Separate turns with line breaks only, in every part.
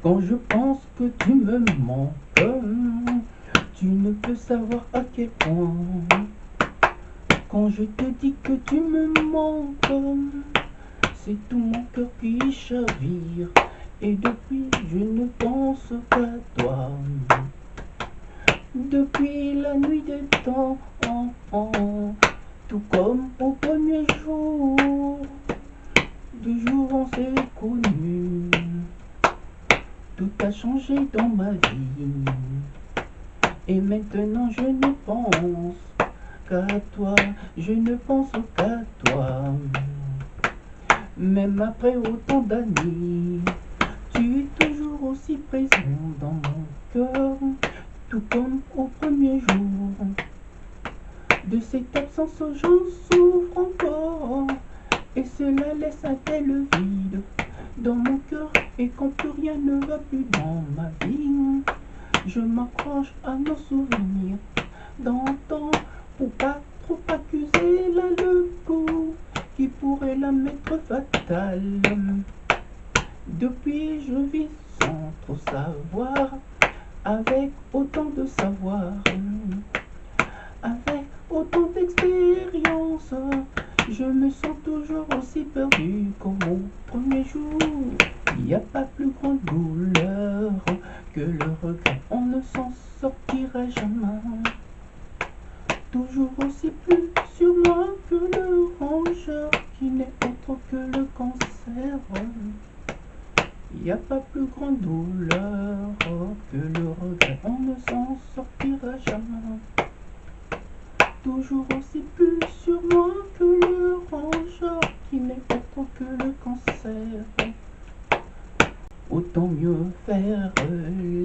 Quand je pense que tu me manques, tu ne peux savoir à quel point. Quand je te dis que tu me manques, c'est tout mon cœur qui chavire. Et depuis, je ne pense qu'à toi. Depuis la nuit des temps, tout comme au premier jour, du jour on s'est connus. Tout a changé dans ma vie. Et maintenant je ne pense qu'à toi, je ne pense qu'à toi. Même après autant d'années, tu es toujours aussi présent dans mon cœur, tout comme au premier jour. De cette absence j'en souffre encore, et cela laisse un tel vide dans mon cœur. Et quand plus rien ne va plus dans ma vie, je m'accroche à nos souvenirs d'antan pour pas trop accuser le coup qui pourrait la mettre fatale. Depuis je vis sans trop savoir, avec autant de savoir, avec autant d'expérience, je me sens toujours aussi perdu qu'au premier jour. Il n'y a pas plus grande douleur que le regret, on ne s'en sortira jamais. Toujours aussi plus sur moi que le rongeur qui n'est autre que le cancer. Il n'y a pas plus grande douleur que le regret, on ne s'en sortira jamais. Toujours aussi plus sur moi que le rongeur qui n'est autre que le cancer. Autant mieux faire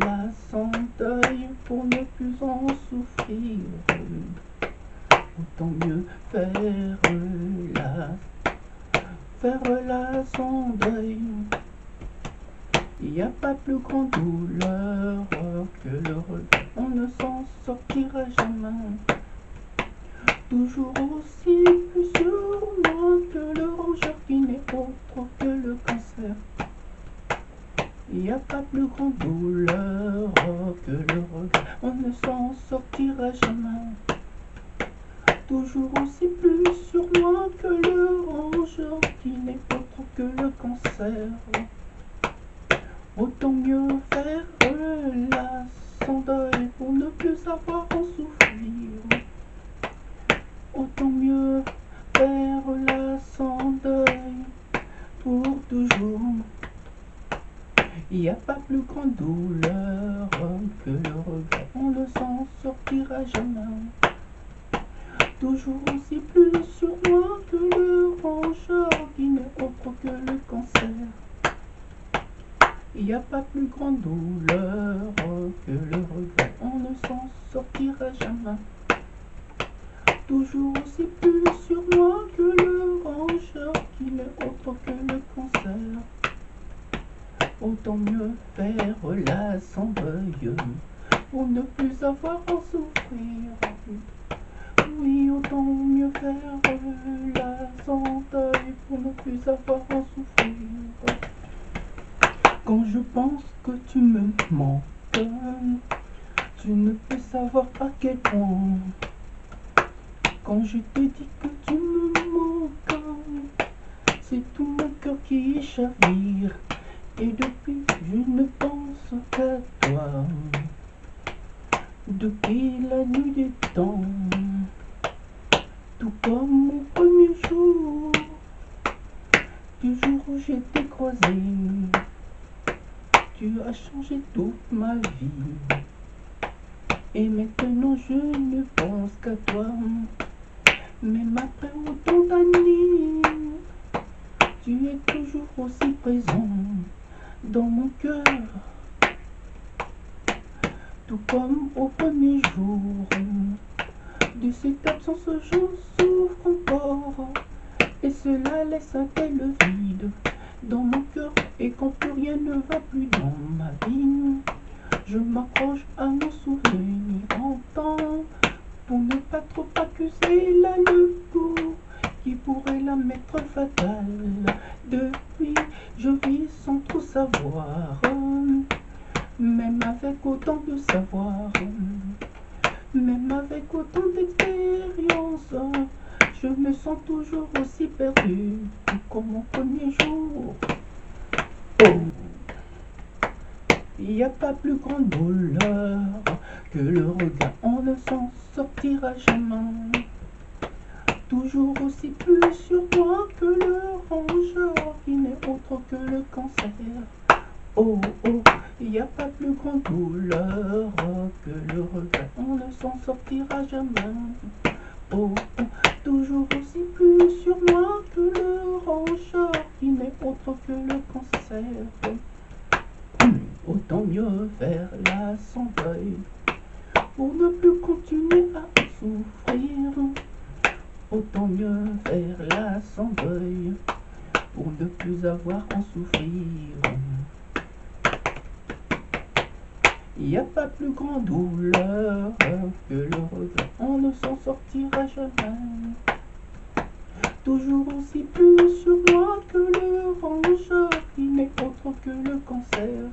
la sans deuil pour ne plus en souffrir. Autant mieux faire la sans deuil. Il n'y a pas plus grande douleur que le regret, on ne s'en sortira jamais. Toujours aussi plus sur moi que le rongeur qui n'est autre que le cancer. Il n'y a pas plus grande douleur que le regret, on ne s'en sortira jamais. Toujours aussi plus sur moi que le rongeur qui n'est autre que le cancer. Autant mieux faire la sans deuil pour ne plus avoir à en souffrir. Autant mieux faire la sans deuil pour toujours. Il n'y a pas plus grande douleur que le regret, on ne s'en sortira jamais. Toujours aussi plus sur moi que le rongeur qui n'est autre que le cancer. Il n'y a pas plus grande douleur que le regret, on ne s'en sortira jamais. Toujours aussi plus sur moi que le rongeur qui n'est autre que le cancer. Autant mieux faire la sans deuil pour ne plus avoir à en souffrir. Oui, autant mieux faire la sans deuil pour ne plus avoir à en souffrir. Quand je pense que tu me manques, tu ne peux savoir à quel point. Quand je te dis que tu me manques, c'est tout mon cœur qui chavire. Et depuis, je ne pense qu'à toi. Depuis la nuit des temps, tout comme au premier jour, du jour où j'ai été croisé, tu as changé toute ma vie. Et maintenant je ne pense qu'à toi. Même après autant d'années, tu es toujours aussi présent dans mon cœur. Tout comme au premier jour, de cette absence j'en souffre encore. Et cela laisse un tel vide dans mon cœur. Et quand plus rien ne va plus dans ma vie, je m'accroche à nos souvenirs d'antan pour ne pas trop accuser le coup qui pourrait la mettre fatale. Depuis, je vis sans trop savoir, même avec autant de savoir, même avec autant d'expérience, je me sens toujours aussi perdu que comme mon premier jour. Oh. Il n'y a pas plus grande douleur que le regard, on ne s'en sortira jamais. Toujours aussi plus sur moi que le rongeur qui n'est autre que le cancer. Oh oh, il n'y a pas plus grande douleur que le regret, on ne s'en sortira jamais. Oh oh, toujours aussi plus sur moi que le rongeur qui n'est autre que le cancer. Autant mieux faire la sans deuil pour ne plus continuer à souffrir. Autant mieux faire la sans deuil pour ne plus avoir à en souffrir. Il n'y a pas plus grande douleur que le regret, on ne s'en sortira jamais. Toujours aussi plus sur moi que le rongeur qui n'est autre que le cancer.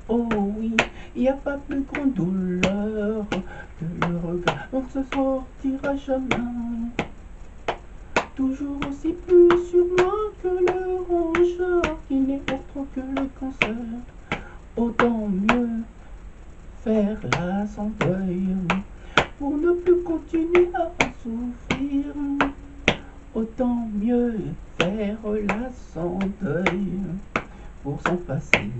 Oh oui, il n'y a pas plus grande douleur que le regret, on ne se sortira jamais. Toujours aussi plus sur moi que le rongeur qui n'est autre que le cancer. Autant mieux faire la sans deuil pour ne plus continuer à en souffrir. Autant mieux faire la sans deuil pour s'en passer.